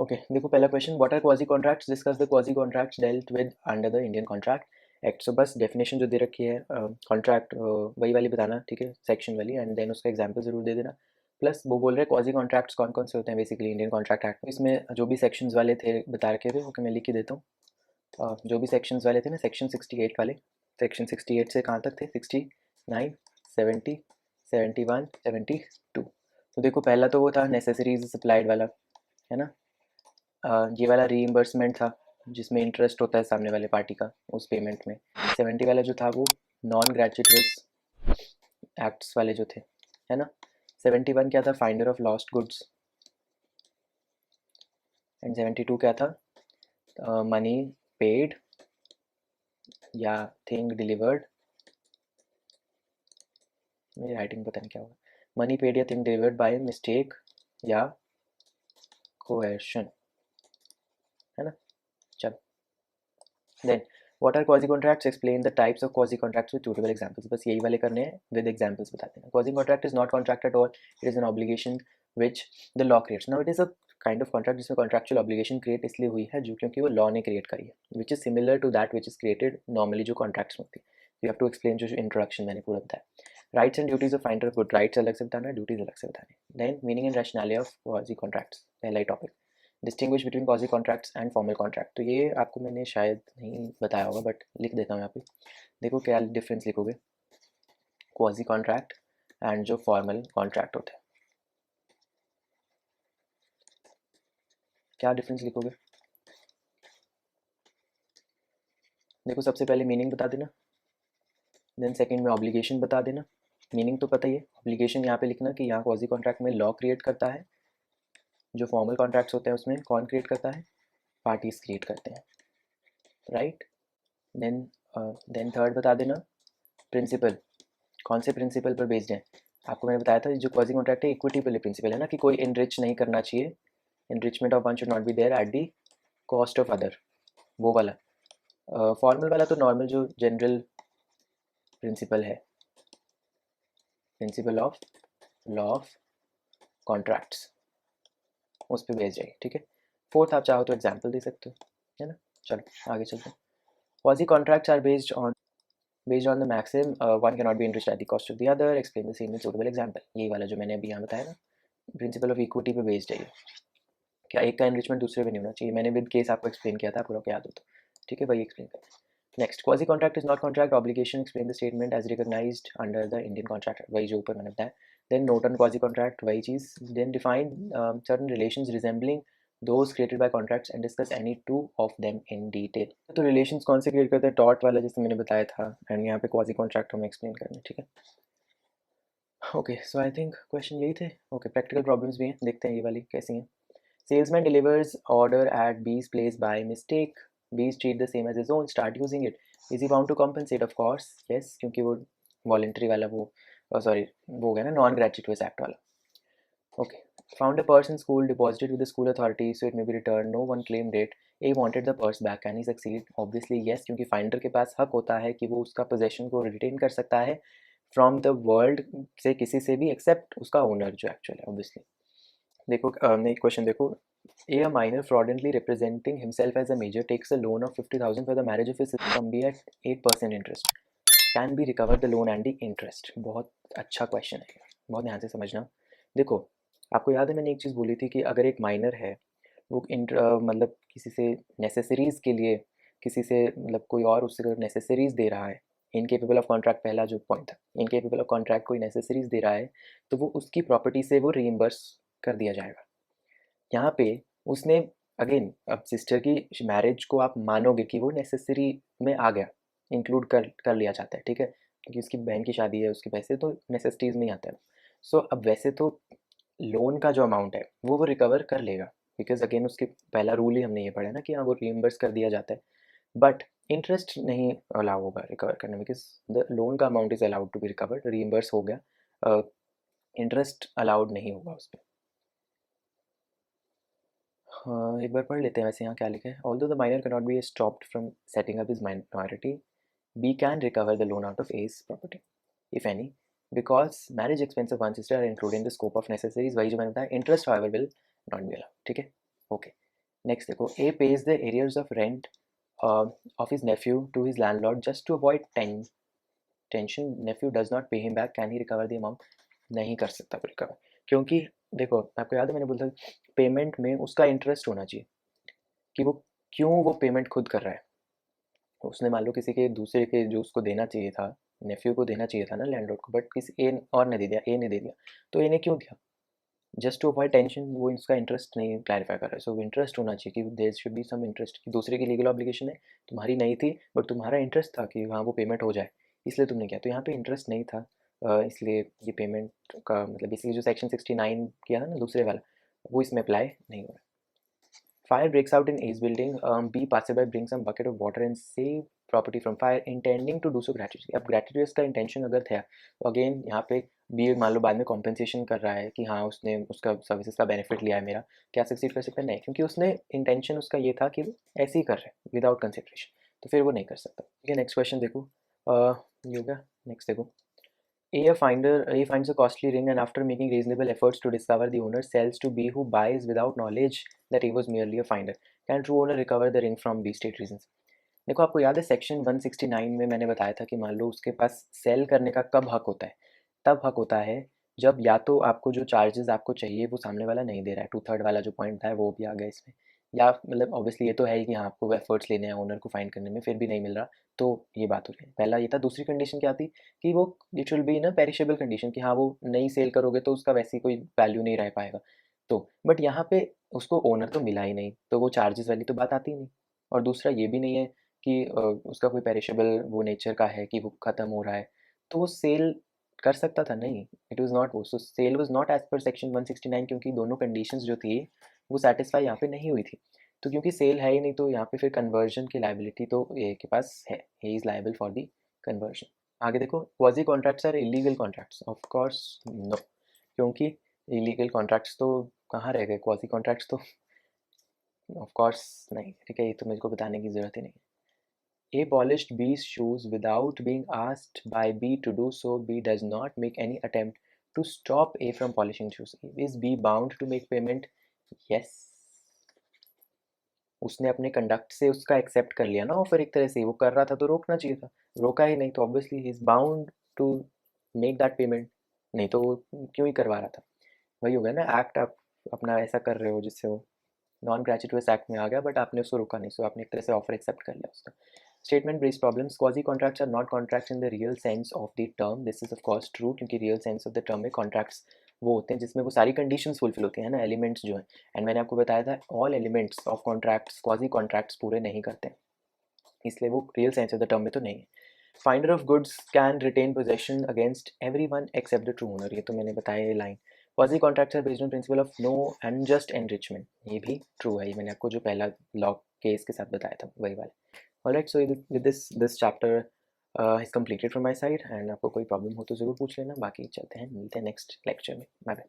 Okay देखो पहला question, what are quasi contracts, discuss the quasi contracts dealt with under the Indian contract act. So बस definition जो दे रखी है contract वही वाली बताना, ठीक है, सेक्शन वाली, एंड देन उसका एग्जांपल जरूर दे देना। प्लस वो बोल रहे हैं क्वाजी कॉन्ट्रैक्ट्स कौन कौन से होते हैं बेसिकली इंडियन कॉन्ट्रैक्ट एक्ट में। इसमें जो भी सेक्शंस वाले थे बता रखे थे वो मैं लिख के देता हूँ। जो भी सेक्शंस वाले थे ना, सेक्शन 68 वाले, सेक्शन 68 से कहाँ तक थे, 69, 70, 71, 72। तो देखो पहला तो वो था नेसेसरीज सप्लाइड वाला, है ना। ये वाला रीइंबर्समेंट था जिसमें इंटरेस्ट होता है सामने वाले पार्टी का उस पेमेंट में। 70 वाला जो था वो नॉन ग्रेचुइटस एक्ट्स वाले जो थे, है ना। 71 क्या था, finder of lost goods. And 72 क्या था, मनी पेड या थिंग डिलीवर्ड, मेरी राइटिंग पता नहीं क्या होगा, मनी पेड या थिंग डिलीवर्ड बाय मिस्टेक या कोएर्शन, है ना। चल then what are quasi contracts, explain the types of quasi contracts with suitable examples. बस यही वाले करने हैं, विद एग्जांपल्स बता देना। Quasi contract is not contract at all, it is an obligation which the law creates. Now it is a kind of contract जिसमें contractual obligation create इसलिए हुई है जो क्योंकि वो लॉ ने क्रिएट करी है, which is similar to that which is created normally जो कॉन्ट्रैक्ट्स में होती है। यू हैव टू एक्सप्लेन जो इंट्रोडक्शन मैंने पूरा बताया। Rights and duties of finder of good, rights अलग से बताना है, ड्यूटीज अलग से बतानी है। Then meaning and rationality of quasi contracts, पहला ही topic. Distinguish between quasi contracts and formal contract, तो ये आपको मैंने शायद नहीं बताया होगा बट लिख देता हूँ यहाँ पे। देखो क्या डिफरेंस लिखोगे, क्वाजी कॉन्ट्रैक्ट एंड जो फॉर्मल कॉन्ट्रैक्ट होते हैं, क्या डिफरेंस लिखोगे। देखो सबसे पहले मीनिंग बता देना, देन सेकंड में ऑब्लिगेशन बता देना। मीनिंग तो पता ही है, ऑब्लिगेशन यहाँ पे लिखना कि यहाँ क्वाजी कॉन्ट्रैक्ट में लॉ क्रिएट करता है, जो फॉर्मल कॉन्ट्रैक्ट्स होते हैं उसमें कौन क्रिएट करता है, पार्टीज क्रिएट करते हैं, राइट। देन देन थर्ड बता देना प्रिंसिपल, कौन से प्रिंसिपल पर बेस्ड है। आपको मैंने बताया था जो क्वाजी कॉन्ट्रैक्ट है इक्विटी वाले प्रिंसिपल है ना, कि कोई इनरिच नहीं करना चाहिए, enrichment of one should not be there at the cost of other, वो वाला। फॉर्मल वाला तो नॉर्मल जो जनरल प्रिंसिपल है, principle of law of contracts, उस पर बेस्ड है, ठीक है। फोर्थ आप चाहो तो एग्जाम्पल दे सकते हो, है ना। चलो आगे चलते हैं। Quasi contracts are based on the maxim one cannot be enriched at the cost of the other, explain the same with suitable example। यही वाला जो मैंने अभी यहाँ बताया ना, प्रिंसिपल ऑफ इक्विटी पे बेस्ड है ये, क्या एक का एनरिचमेंट दूसरे पे नहीं होना चाहिए। मैंने विद केस आपको एक्सप्लेन किया था, आपको याद हो तो, ठीक है, वही एक्सप्लेन करते हैं। Next, quasi contract is not contract obligation, explain the statement as recognized under the Indian contract, वही जो ऊपर मैंने बताया। Then note on quasi contract, वही चीज़। Then define certain relations resembling those created by contracts and discuss any two of them in detail। तो relations कौन से क्रिएट करते हैं, टॉर्ट वाला जैसे मैंने बताया था, एंड यहाँ पे क्वाजी कॉन्ट्रैक्ट हमें एक्सप्लेन करना है, ठीक है। Okay so I think question यही थे। ओके प्रैक्टिकल प्रॉब्लम्स भी हैं, देखते हैं ये वाली कैसी हैं। Salesman delivers order at B's place by mistake, B's treat the same as his own, start using it, is he bound to compensate, of course yes, क्योंकि वो वॉलेंट्री वाला वो सॉरी वो हो गया ना नॉन ग्रेचुइटस एक्ट वाला। Okay, found a purse in school, deposited with the school authority so it may be returned, no one claimed it, A wanted the purse back, can he succeed? Obviously yes, क्योंकि finder के पास हक होता है कि वो उसका possession को retain कर सकता है फ्रॉम द वर्ल्ड से किसी से भी एक्सेप्ट उसका ओनर जो एक्चुअल है, ऑब्वियसली। देखो नेक्स्ट क्वेश्चन देखो, A minor fraudulently representing himself as a major takes a loan of 50,000 for the marriage of his sister from B at 8% interest, can be recovered the loan and the interest। बहुत अच्छा question है, बहुत ध्यान से समझना। देखो आपको याद है मैंने एक चीज़ बोली थी कि अगर एक माइनर है वो मतलब किसी से नेसेसरीज़ के लिए, किसी से मतलब कोई और उससे अगर नेसेसरीज़ दे रहा है, इनकेपेबल ऑफ कॉन्ट्रैक्ट, पहला जो पॉइंट था, इनकेपेबल ऑफ कॉन्ट्रैक्ट कोई नेसेसरीज़ दे रहा है तो वो उसकी प्रॉपर्टी से वो रीइंबर्स कर दिया जाएगा। यहाँ पे उसने अगेन अब सिस्टर की मैरिज को आप मानोगे कि वो नेसेसरी में आ गया, इंक्लूड कर लिया जाता है, ठीक है, क्योंकि उसकी बहन की शादी है, उसके पैसे तो नेसेसिटीज़ में ही आता है। सो अब वैसे तो लोन का जो अमाउंट है वो रिकवर कर लेगा, बिकॉज अगेन उसके पहला रूल ही हमने ये पढ़ा ना कि हाँ वो रीइंबर्स कर दिया जाता है, बट इंटरेस्ट नहीं अलाउ होगा रिकवर करने, बिकॉज द लोन का amount is allowed to be recovered, reimburse हो गया, इंटरेस्ट अलाउड नहीं होगा उस पर। हाँ एक बार पढ़ लेते हैं वैसे यहाँ क्या लिखा है। Although the minor cannot be stopped from setting up his minority, B can recover the loan out of A's property if any, because marriage expense of one sister are included in the scope of necessaries, वही जो मैंने बताया। Interest however will not be allowed, ठीक है। Okay next देखो, A pays the arrears of rent of his nephew to his landlord just to avoid tension, nephew does not pay him back, can he recover the amount? नहीं कर सकता वो recover, क्योंकि देखो आपको याद है मैंने बोला पेमेंट में उसका इंटरेस्ट होना चाहिए कि वो क्यों वो पेमेंट खुद कर रहा है। उसने मान लो किसी के दूसरे के जो उसको देना चाहिए था, नेफ्यू को देना चाहिए था ना लैंडलॉर्ड को, बट किसी ए और ने दे दिया, ए ने दे दिया, तो ए ने क्यों दिया? जस्ट टू अवॉइड टेंशन, वो इसका इंटरेस्ट नहीं क्लैरिफाई कर रहा है। सो इंटरेस्ट होना चाहिए कि there should be some interest, कि दूसरे की लीगल ऑब्लिगेशन है, तुम्हारी नहीं थी बट तुम्हारा इंटरेस्ट था कि हाँ वो पेमेंट हो जाए, इसलिए तुमने किया। तो यहाँ पे इंटरेस्ट नहीं था, इसलिए ये पेमेंट का मतलब बेसिकली जो सेक्शन 69 किया था ना दूसरे वाला, वो इसमें अप्लाई नहीं हो रहा। Fire breaks out in A's building. B passerby brings some bucket of water and save property from fire, intending to do so gratuitously. अब gratuitous का intention अगर था तो अगेन यहाँ पे बी मान लो बाद में कॉम्पेंसेशन कर रहा है कि हाँ उसने उसका सर्विसेज का बेनिफिट लिया है मेरा, क्या सक्सीड कर सकता है? नहीं, क्योंकि उसने इंटेंशन उसका ये था कि वो ऐसे ही कर रहे हैं विदाउट कंसिडरेशन, तो फिर वो नहीं कर सकता। ठीक है, नेक्स्ट क्वेश्चन देखो, ये हो गया। नेक्स्ट देखो, A finds a costly ring and after making reasonable efforts to discover the owner, sells to B who buys without knowledge that A was merely a finder. Can true owner recover the ring from B state reasons? देखो आपको याद है section 169 में मैंने बताया था कि मान लो उसके पास सेल करने का कब हक होता है? तब हक होता है जब या तो आपको जो चार्जेस आपको चाहिए वो सामने वाला नहीं दे रहा है, 2/3 वाला जो पॉइंट था वो भी आ गया इसमें, या मतलब ऑब्वियसली ये तो है ही कि हाँ आपको एफर्ट्स लेने हैं ओनर को फाइंड करने में, फिर भी नहीं मिल रहा, तो ये बात हो रही है। पहला ये था। दूसरी कंडीशन क्या थी कि वो इट विल बी ना पेरिशेबल कंडीशन, कि हाँ वो नहीं सेल करोगे तो उसका वैसे ही कोई वैल्यू नहीं रह पाएगा। तो बट यहाँ पे उसको ओनर तो मिला ही नहीं, तो वो चार्जेस वाली तो बात आती ही नहीं। और दूसरा ये भी नहीं है कि उसका कोई पेरिशेबल वो नेचर का है कि वो ख़त्म हो रहा है, तो वो सेल कर सकता था। नहीं, इट वाज नॉट वो, so sale was not as per section 169, क्योंकि दोनों कंडीशंस जो थी वो सेटिस्फाई यहाँ पे नहीं हुई थी। तो क्योंकि सेल है ही नहीं तो यहाँ पे फिर कन्वर्जन की लाइबिलिटी तो ए के पास है, he is liable for the conversion. आगे देखो, quasi contracts are illegal contracts? Of course no, क्योंकि इलीगल कॉन्ट्रैक्ट्स तो कहाँ रह गए, क्वाजी कॉन्ट्रैक्ट्स तो ऑफ कोर्स नहीं। ठीक है, ये तो मुझको बताने की ज़रूरत ही नहीं। A polished B's shoes without being asked by B to do so. B does not make any attempt to stop A from polishing shoes. Is B bound to make payment? Yes. उसने अपने conduct से उसका accept कर लिया ना offer, एक तरह से वो कर रहा था तो रोकना चाहिए था, रोका ही नहीं, तो obviously he is bound to make that payment, नहीं तो वो क्यों ही करवा रहा था। वही हो गया ना, एक्ट आप अपना ऐसा कर रहे हो जिससे वो नॉन ग्रेचुटोस एक्ट में आ गया, बट आपने उसको रोका नहीं, सो आपने एक तरह से ऑफर एक्सेप्ट कर लिया उसका। Statement based problems, quasi contracts are not contracts in the real sense of the term. This is of course true, क्योंकि real sense of the term में कॉन्ट्रैक्ट्स वो होते हैं जिसमें वो सारी कंडीशंस फुलफिल होती हैं ना, एलिमेंट्स जो हैं। एंड मैंने आपको बताया था all elements of contracts quasi contracts पूरे नहीं करते हैं, इसलिए वो real sense of the term में तो नहीं है। Finder of goods can retain possession against everyone except the true owner, ये तो मैंने बताया ये line. Quasi contracts are based on principle of no unjust enrichment, ये भी ट्रू है, ये मैंने आपको जो पहला लॉ केस के साथ बताया था वही वाला। Alright, so with this chapter is completed from my side, and आपको कोई प्रॉब्लम हो तो ज़रूर पूछ लेना, बाकी चलते हैं, मिलते हैं नेक्स्ट लेक्चर में। Bye bye.